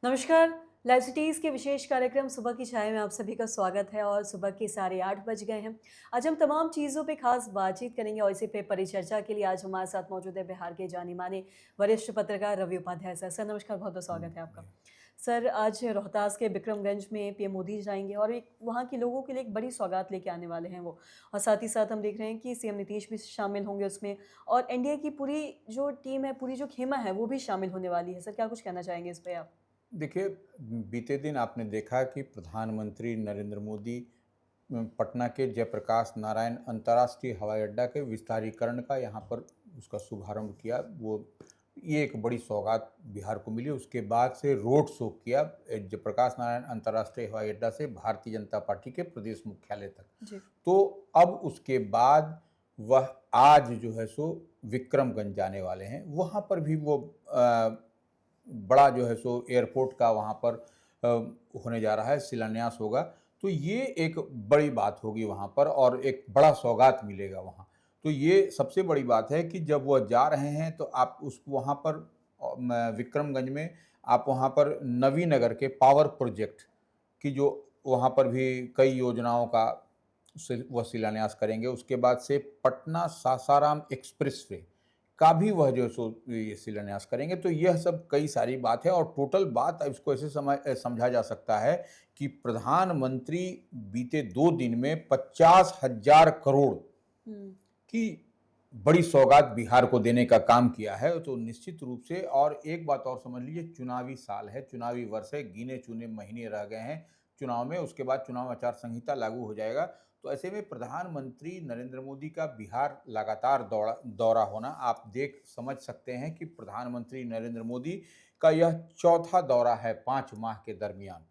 नमस्कार। Live cities के विशेष कार्यक्रम सुबह की छाया में आप सभी का स्वागत है और सुबह के 8:30 बज गए हैं। आज हम तमाम चीज़ों पे खास बातचीत करेंगे और इसी पे परिचर्चा के लिए आज हमारे साथ मौजूद है बिहार के जाने-माने वरिष्ठ पत्रकार रवि उपाध्याय सर। सर नमस्कार, बहुत-बहुत स्वागत है आपका। जी। सर आज रोहतास के बिक्रमगंज में पीएम मोदी जाएँगे और एक वहाँ के लोगों के लिए एक बड़ी सौगात लेके आने वाले हैं वो। और साथ ही साथ हम देख रहे हैं कि सीएम नीतीश भी शामिल होंगे उसमें और एनडीए की पूरी जो टीम है, पूरी जो खेमा है वो भी शामिल होने वाली है। सर क्या कुछ कहना चाहेंगे इस पे आप? देखिए, बीते दिन आपने देखा कि प्रधानमंत्री नरेंद्र मोदी पटना के जयप्रकाश नारायण अंतर्राष्ट्रीय हवाई अड्डा के विस्तारीकरण का यहाँ पर उसका शुभारंभ किया। ये एक बड़ी सौगात बिहार को मिली। उसके बाद से रोड शो किया जयप्रकाश नारायण अंतर्राष्ट्रीय हवाई अड्डा से भारतीय जनता पार्टी के प्रदेश मुख्यालय तक। जी। तो अब उसके बाद वह आज जो है सो विक्रमगंज जाने वाले हैं। वहाँ पर भी वो बड़ा जो है सो एयरपोर्ट का वहाँ पर होने जा रहा है, शिलान्यास होगा। तो ये एक बड़ी बात होगी वहाँ पर और एक बड़ा सौगात मिलेगा वहाँ। तो ये सबसे बड़ी बात है कि जब वह जा रहे हैं तो आप उस वहाँ पर विक्रमगंज में आप वहाँ पर नवीनगर के पावर प्रोजेक्ट की जो वहाँ पर भी कई योजनाओं का वह शिलान्यास करेंगे। उसके बाद से पटना सासाराम एक्सप्रेसवे का भी वह जो सो ये शिलान्यास करेंगे। तो यह सब कई सारी बात है और टोटल बात अब इसको ऐसे समझा जा सकता है कि प्रधानमंत्री बीते 2 दिन में 50,000 करोड़ हुँ। की बड़ी सौगात बिहार को देने का काम किया है। तो निश्चित रूप से और एक बात और समझ लीजिए, चुनावी साल है, चुनावी वर्ष है, गिने-चुने महीने रह गए हैं चुनाव में, उसके बाद चुनाव आचार संहिता लागू हो जाएगा। तो ऐसे में प्रधानमंत्री नरेंद्र मोदी का बिहार लगातार दौरा होना आप देख समझ सकते हैं कि प्रधानमंत्री नरेंद्र मोदी का यह चौथा दौरा है 5 माह के दरमियान।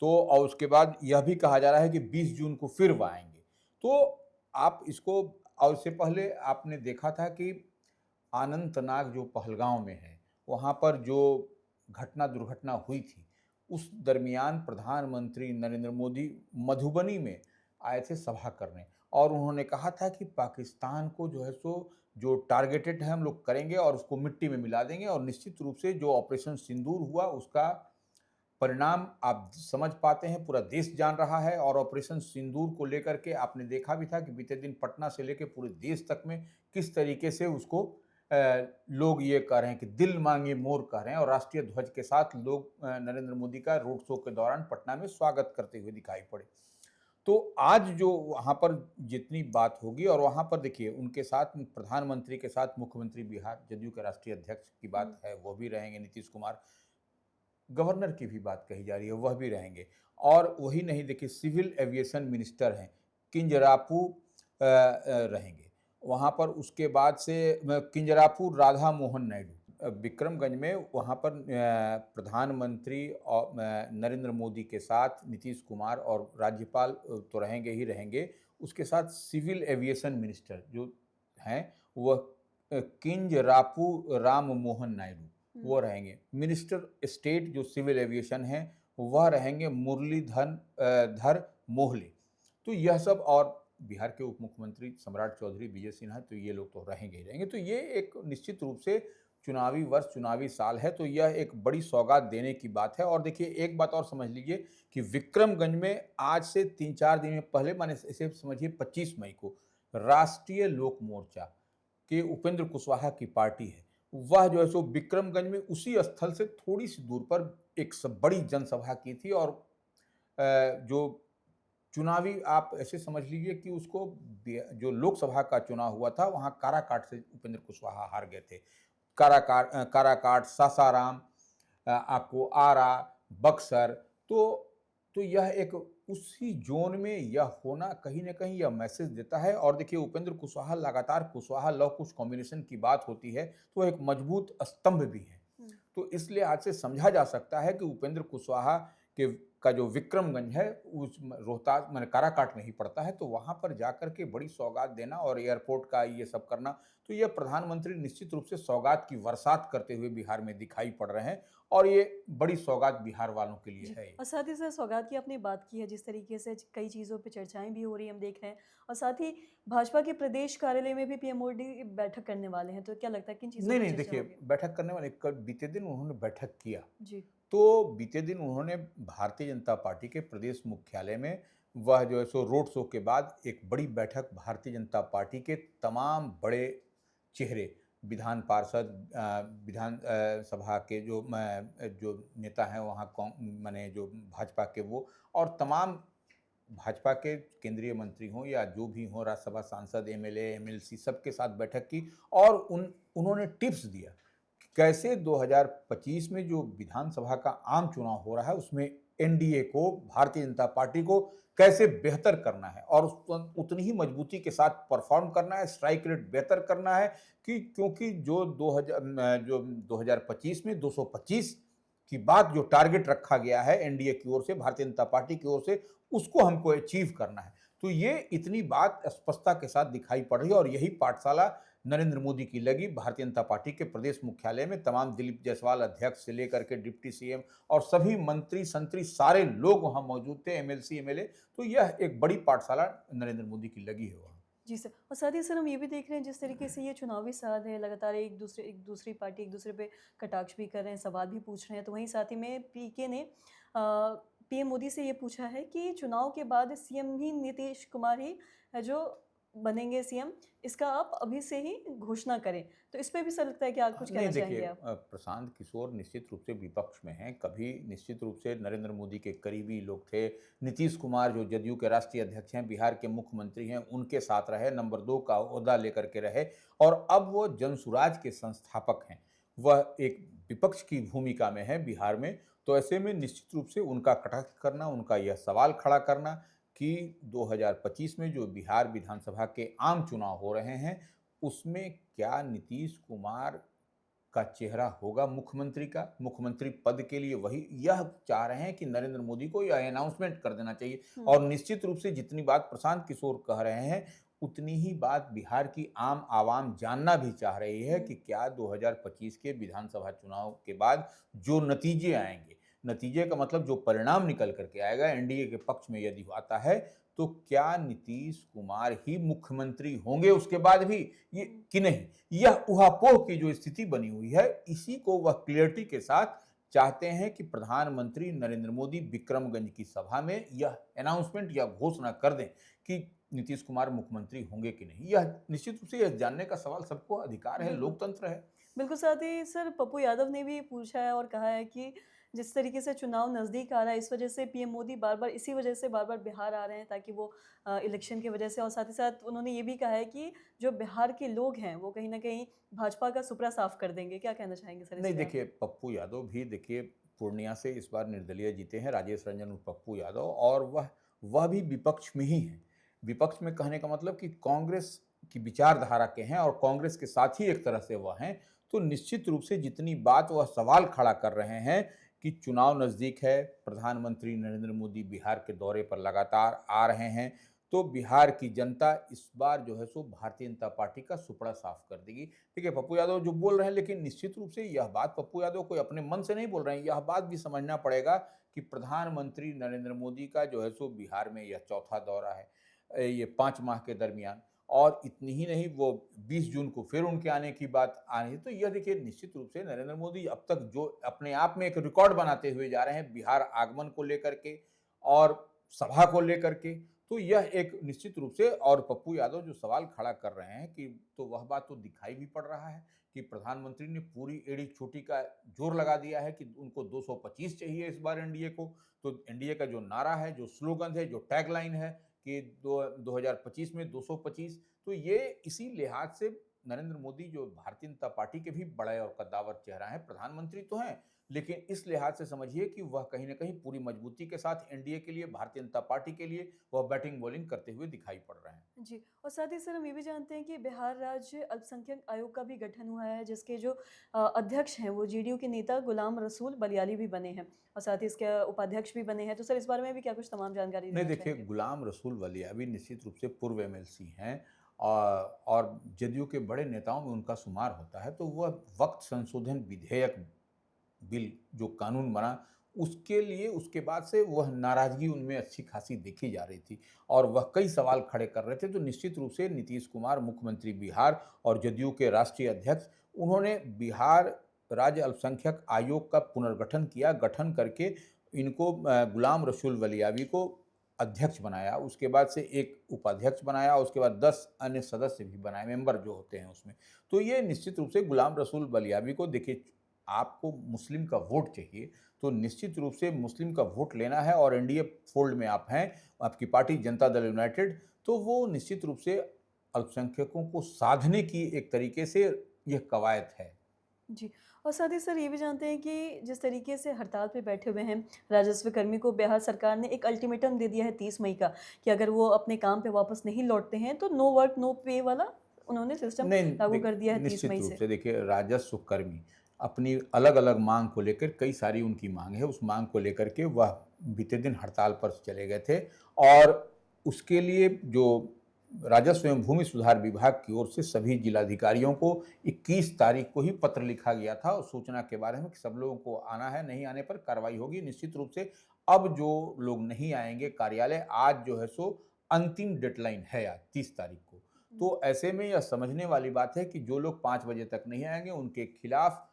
तो और उसके बाद यह भी कहा जा रहा है कि 20 जून को फिर वह आएँगे। तो आप इसको और इससे पहले आपने देखा था कि अनंतनाग जो पहलगाँव में है, वहाँ पर जो दुर्घटना हुई थी, उस दरमियान प्रधानमंत्री नरेंद्र मोदी मधुबनी में आए थे सभा करने और उन्होंने कहा था कि पाकिस्तान को जो है सो जो टारगेटेड है हम लोग करेंगे और उसको मिट्टी में मिला देंगे और निश्चित रूप से जो ऑपरेशन सिंदूर हुआ उसका परिणाम आप समझ पाते हैं, पूरा देश जान रहा है और ऑपरेशन सिंदूर को लेकर के आपने देखा भी था कि बीते दिन पटना से लेके पूरे देश तक में किस तरीके से उसको लोग ये कह रहे हैं कि दिल मांगे मोर कह रहे हैं और राष्ट्रीय ध्वज के साथ लोग नरेंद्र मोदी का रोड शो के दौरान पटना में स्वागत करते हुए दिखाई पड़े। तो आज जो वहाँ पर जितनी बात होगी और वहाँ पर देखिए उनके साथ प्रधानमंत्री के साथ मुख्यमंत्री बिहार जदयू के राष्ट्रीय अध्यक्ष की हुँ। बात है, वो भी रहेंगे नीतीश कुमार। गवर्नर की भी बात कही जा रही है, वह भी रहेंगे और वही नहीं देखिए सिविल एविएशन मिनिस्टर हैं, किंजरापू रहेंगे। वहाँ पर उसके बाद से किंजरापू राधा मोहन नायडू विक्रमगंज में वहाँ पर प्रधानमंत्री और नरेंद्र मोदी के साथ नीतीश कुमार और राज्यपाल तो रहेंगे ही रहेंगे, उसके साथ सिविल एविएशन मिनिस्टर जो हैं, वह किंजरापू राम मोहन नायडू हुँ। वो रहेंगे। मिनिस्टर स्टेट जो सिविल एविएशन हैं, वह रहेंगे धर मोहले। तो यह सब और बिहार के उप मुख्यमंत्री सम्राट चौधरी, विजय सिन्हा तो ये लोग तो रहेंगे ही रहेंगे। तो ये एक निश्चित रूप से चुनावी वर्ष, चुनावी साल है, तो यह एक बड़ी सौगात देने की बात है और देखिए एक बात और समझ लीजिए कि विक्रमगंज में आज से 3-4 दिन में पहले माने इसे समझिए 25 मई को राष्ट्रीय लोक मोर्चा के उपेंद्र कुशवाहा की पार्टी है, वह जो है सो विक्रमगंज में उसी स्थल से थोड़ी-सी दूर पर एक बड़ी जनसभा की थी और जो चुनावी आप ऐसे समझ लीजिए कि उसको जो लोकसभा का चुनाव हुआ था, वहाँ काराकाट से उपेंद्र कुशवाहा हार गए थे। काराकाट, सासाराम आपको आरा, बक्सर तो यह एक उसी ज़ोन में यह होना कहीं न कहीं यह मैसेज देता है और देखिए उपेंद्र कुशवाहा लगातार कुशवाहा लव कुश कॉम्बिनेशन की बात होती है, तो एक मजबूत स्तंभ भी है। हुँ। तो इसलिए आज से समझा जा सकता है कि उपेंद्र कुशवाहा के का जो विक्रमगंज है उस रोहतास माने काराकाट में ही पड़ता है, तो वहाँ पर जाकर के बड़ी सौगात देना और एयरपोर्ट का ये सब करना, तो यह प्रधानमंत्री निश्चित रूप से सौगात की बरसात करते हुए बिहार में दिखाई पड़ रहे हैं और ये बड़ी सौगात बिहार वालों के लिए जी, है ये। और साथ ही साथ सौगात की आपने बात की है, जिस तरीके से कई चीज़ों पे चर्चाएँ भी हो रही हैं, हम देख रहे हैं और साथ ही भाजपा के प्रदेश कार्यालय में भी पीएम मोदी बैठक करने वाले हैं, तो क्या लगता है किन चीज़ों नहीं, पे नहीं, चर्चा देखिए होगी? बैठक करने वाले कल बीते दिन उन्होंने बैठक किया। जी, तो बीते दिन उन्होंने भारतीय जनता पार्टी के प्रदेश मुख्यालय में वह जो है सो रोड शो के बाद एक बड़ी बैठक भारतीय जनता पार्टी के तमाम बड़े चेहरे, विधान पार्षद विधान सभा के जो नेता हैं वहाँ माने जो भाजपा के वो और तमाम भाजपा के केंद्रीय मंत्री हों या जो भी हों राज्यसभा सांसद, एमएलए, एमएलसी सबके साथ बैठक की और उन्होंने टिप्स दिया कि कैसे 2025 में जो विधानसभा का आम चुनाव हो रहा है उसमें एनडीए को, भारतीय जनता पार्टी को कैसे बेहतर करना है और उतनी ही मजबूती के साथ परफॉर्म करना है, स्ट्राइक रेट बेहतर करना है कि क्योंकि जो 2025 में 225 की बात जो टारगेट रखा गया है एनडीए की ओर से, भारतीय जनता पार्टी की ओर से, उसको हमको अचीव करना है। तो ये इतनी बात स्पष्टता के साथ दिखाई पड़ रही है और यही पाठशाला नरेंद्र मोदी की लगी भारतीय जनता पार्टी के प्रदेश मुख्यालय में। तमाम दिलीप जायसवाल अध्यक्ष से लेकर के डिप्टी सीएम और सभी मंत्री संतरी सारे लोग वहां मौजूद थे, एमएलसी, एमएलए। तो यह एक बड़ी पाठशाला नरेंद्र मोदी की लगी है वहां। जी सर, और साथ ही सर हम ये भी देख रहे हैं जिस तरीके से ये चुनावी साध है, लगातार एक दूसरी पार्टी एक दूसरे पे कटाक्ष भी कर रहे हैं, सवाल भी पूछ रहे हैं, तो वहीं साथ ही में पीके ने पीएम मोदी से ये पूछा है कि चुनाव के बाद सीएम ही नीतीश कुमार ही जो बनेंगे सीएम, इसका आप अभी से ही घोषणा करें। तो इस पे भी सर लगता है कि आप कुछ नहीं कहना देखिए चाहेंगे आप? प्रशांत किशोर निश्चित रूप से विपक्ष में हैं। कभी निश्चित रूप से नरेंद्र मोदी के करीबी लोग थे। नीतीश कुमार जो जदयू के राष्ट्रीय अध्यक्ष हैं, बिहार के मुख्यमंत्री हैं, उनके साथ रहे, नंबर 2 का ओहदा लेकर के रहे और अब वो जनसुराज के संस्थापक हैं। वह एक विपक्ष की भूमिका में है बिहार में। तो ऐसे में निश्चित रूप से उनका कटाक्ष करना, उनका यह सवाल खड़ा करना कि 2025 में जो बिहार विधानसभा के आम चुनाव हो रहे हैं, उसमें क्या नीतीश कुमार का चेहरा होगा मुख्यमंत्री का? मुख्यमंत्री पद के लिए वही यह चाह रहे हैं कि नरेंद्र मोदी को यह अनाउंसमेंट कर देना चाहिए हुँ, और निश्चित रूप से जितनी बात प्रशांत किशोर कह रहे हैं, उतनी ही बात बिहार की आम आवाम जानना भी चाह रही है हुँ, कि क्या 2025 के विधानसभा चुनाव के बाद जो नतीजे आएँगे, नतीजे का मतलब जो परिणाम निकल कर के आएगा एनडीए के पक्ष में यदि आता है, तो क्या नीतीश कुमार ही मुख्यमंत्री होंगे उसके बाद भी ये हुँ। कि नहीं? यह ऊहापोह की जो स्थिति बनी हुई है, इसी को वह क्लियरिटी के साथ चाहते हैं कि प्रधानमंत्री नरेंद्र मोदी विक्रमगंज की सभा में यह अनाउंसमेंट या घोषणा कर दें कि नीतीश कुमार मुख्यमंत्री होंगे कि नहीं। यह निश्चित रूप से यह जानने का सवाल सबको अधिकार है, बिल्कुल। लोकतंत्र है। बिल्कुल, साथ ही सर पप्पू यादव ने भी पूछा है और कहा है कि जिस तरीके से चुनाव नज़दीक आ रहा है, इस वजह से पीएम मोदी बार-बार इसी वजह से बार-बार बिहार आ रहे हैं ताकि वो इलेक्शन की वजह से, और साथ ही साथ उन्होंने ये भी कहा है कि जो बिहार के लोग हैं, वो कहीं न कहीं भाजपा का सुपड़ा साफ कर देंगे। क्या कहना चाहेंगे सर इस नहीं पे आप? देखिए, पप्पू यादव भी देखिए पूर्णिया से इस बार निर्दलीय जीते हैं, राजेश रंजन उर्फ पप्पू यादव और वह भी विपक्ष में ही हैं। विपक्ष में कहने का मतलब कि कांग्रेस की विचारधारा के हैं और कांग्रेस के साथ ही एक तरह से वह हैं। तो निश्चित रूप से जितनी बात वह सवाल खड़ा कर रहे हैं कि चुनाव नज़दीक है, प्रधानमंत्री नरेंद्र मोदी बिहार के दौरे पर लगातार आ रहे हैं, तो बिहार की जनता इस बार जो है सो भारतीय जनता पार्टी का सुपड़ा साफ कर देगी। देखिए, पप्पू यादव जो बोल रहे हैं लेकिन निश्चित रूप से यह बात पप्पू यादव कोई अपने मन से नहीं बोल रहे हैं, यह बात भी समझना पड़ेगा कि प्रधानमंत्री नरेंद्र मोदी का जो है सो बिहार में यह चौथा दौरा है। ये 5 माह के दरमियान और इतनी ही नहीं वो 20 जून को फिर उनके आने की बात आ रही है। तो यह देखिए निश्चित रूप से नरेंद्र मोदी अब तक जो अपने आप में एक रिकॉर्ड बनाते हुए जा रहे हैं बिहार आगमन को लेकर के और सभा को लेकर के, तो यह एक निश्चित रूप से और पप्पू यादव जो सवाल खड़ा कर रहे हैं कि तो वह बात तो दिखाई भी पड़ रहा है कि प्रधानमंत्री ने पूरी एड़ी चोटी का जोर लगा दिया है कि उनको 225 चाहिए इस बार एनडीए को। तो एनडीए का जो नारा है, जो स्लोगन है, जो टैगलाइन है कि 2025 में 225, तो ये इसी लिहाज से नरेंद्र मोदी जो भारतीय जनता पार्टी के भी बड़े और कद्दावर चेहरा हैं, प्रधानमंत्री तो हैं, लेकिन इस लिहाज से समझिए कि वह कहीं न कहीं पूरी मजबूती के साथ एनडीए के लिए, भारतीय जनता पार्टी के लिए वह बैटिंग बॉलिंग करते हुए दिखाई पड़ रहे हैं। जी, और साथ ही सर हम ये भी जानते हैं कि बिहार राज्य अल्पसंख्यक आयोग का भी गठन हुआ है, जिसके जो अध्यक्ष हैं वो जेडीयू के नेता गुलाम रसूल बलियाली भी बने हैं और साथ ही इसके उपाध्यक्ष भी बने हैं। तो सर इस बारे में भी क्या कुछ तमाम जानकारी नहीं देना देखिए, चाहेंगे? गुलाम रसूल वलिया भी निश्चित रूप से पूर्व एमएलसी हैं और जदयू के बड़े नेताओं में उनका शुमार होता है, तो वह वक्त संशोधन विधेयक बिल जो कानून बना, उसके लिए उसके बाद से वह नाराज़गी उनमें अच्छी खासी देखी जा रही थी और वह कई सवाल खड़े कर रहे थे। तो निश्चित रूप से नीतीश कुमार मुख्यमंत्री बिहार और जदयू के राष्ट्रीय अध्यक्ष, उन्होंने बिहार राज्य अल्पसंख्यक आयोग का पुनर्गठन किया। गठन करके इनको गुलाम रसूल वलियावी को अध्यक्ष बनाया, उसके बाद से एक उपाध्यक्ष बनाया, उसके बाद 10 अन्य सदस्य भी बनाए, मेंबर जो होते हैं उसमें। तो ये निश्चित रूप से गुलाम रसूल वलियावी को, देखिए आपको मुस्लिम का वोट चाहिए, तो निश्चित रूप से मुस्लिम का वोट लेना है और एनडीए फोल्ड में आप हैं, आपकी पार्टी जनता दल यूनाइटेड, तो वो निश्चित रूप से अल्पसंख्यकों को साधने की एक तरीके से यह कवायद है। जी। और साथ ही सर ये भी जानते हैं कि जिस तरीके से हड़ताल पे बैठे हुए हैं राजस्व कर्मी को बिहार सरकार ने एक अल्टीमेटम दे दिया है 30 मई का कि अगर वो अपने काम पे वापस नहीं लौटते हैं तो नो वर्क नो पे वाला उन्होंने सिस्टम नहीं, लागू कर दिया है 30 निश्चित मई रूप से। से देखिए राजस्व कर्मी अपनी अलग-अलग माँग को लेकर, कई सारी उनकी माँग है, उस माँग को लेकर के वह बीते दिन हड़ताल पर चले गए थे और उसके लिए जो राजस्व एवं भूमि सुधार विभाग की ओर से सभी जिलाधिकारियों को 21 तारीख को ही पत्र लिखा गया था और सूचना के बारे में कि सब लोगों को आना है, नहीं आने पर कार्रवाई होगी। निश्चित रूप से अब जो लोग नहीं आएँगे कार्यालय, आज जो है सो अंतिम डेडलाइन है, आज 30 तारीख को। तो ऐसे में यह समझने वाली बात है कि जो लोग 5 बजे तक नहीं आएँगे उनके खिलाफ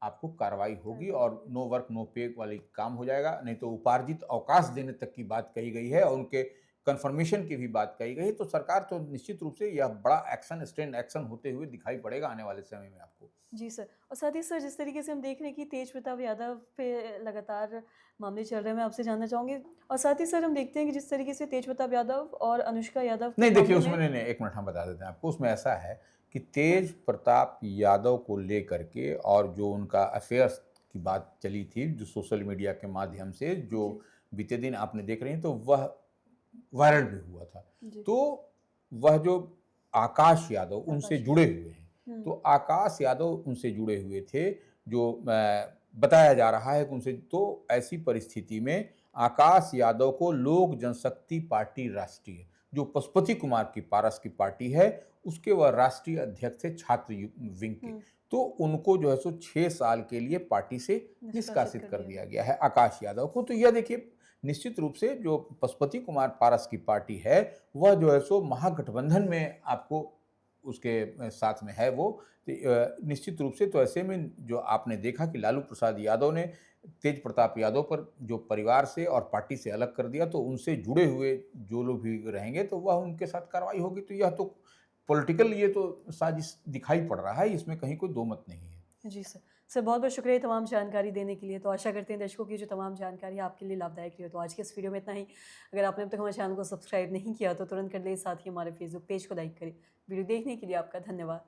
आपको कार्रवाई होगी और नो वर्क नो पे वाली काम हो जाएगा, नहीं तो उपार्जित अवकाश देने तक की बात कही गई है और उनके कन्फर्मेशन की भी बात कही गई है। तो सरकार तो निश्चित रूप से यह बड़ा एक्शन, स्टैंड एक्शन होते हुए दिखाई पड़ेगा आने वाले समय में आपको। जी सर। और साथ ही सर जिस तरीके से हम देख रहे हैं कि तेज प्रताप यादव पे लगातार मामले चल रहे हैं, मैं आपसे जानना चाहूँगी। और साथ ही सर हम देखते हैं कि जिस तरीके से तेज प्रताप यादव और अनुष्का यादव के नहीं देखिए, मामले उसमें में नहीं, नहीं, 1 मिनट हम बता देते हैं आपको। उसमें ऐसा है कि तेज प्रताप यादव को लेकर के और जो उनका अफेयर्स की बात चली थी, जो सोशल मीडिया के माध्यम से जो जी, बीते दिन आपने देख रही हैं, तो वह वायरल भी हुआ था। जी, तो वह जो आकाश यादव उनसे आकाश जुड़े यादव। हुए हैं, हुँ, तो आकाश यादव उनसे जुड़े हुए थे, जो बताया जा रहा है कि उनसे, तो ऐसी परिस्थिति में आकाश यादव को लोक जनशक्ति पार्टी राष्ट्रीय, जो पशुपति कुमार की पारस की पार्टी है, उसके वह राष्ट्रीय अध्यक्ष थे छात्र विंग के। हुँ, तो उनको जो है सो 6 साल के लिए पार्टी से निष्कासित निष्कासित कर कर दिया दिया गया। गया है आकाश यादव को। तो यह देखिए निश्चित रूप से जो पशुपति कुमार पारस की पार्टी है, वह जो है सो महागठबंधन में आपको उसके साथ में है वो। निश्चित रूप से तो ऐसे में जो आपने देखा कि लालू प्रसाद यादव ने तेज प्रताप यादव पर जो परिवार से और पार्टी से अलग कर दिया, तो उनसे जुड़े हुए जो लोग भी रहेंगे तो वह उनके साथ कार्रवाई होगी। तो यह तो पॉलिटिकल, ये तो साजिश दिखाई पड़ रहा है, इसमें कहीं कोई दो मत नहीं है। जी सर। सर बहुत-बहुत शुक्रिया तमाम जानकारी देने के लिए। तो आशा करते हैं दर्शकों की जो तमाम जानकारी है आपके लिए लाभदायक रही हो। तो आज के इस वीडियो में इतना ही। अगर आपने अब तक हमारे चैनल को सब्सक्राइब नहीं किया तो तुरंत कर लें, साथ ही हमारे फेसबुक पेज को लाइक करें। वीडियो देखने के लिए आपका धन्यवाद।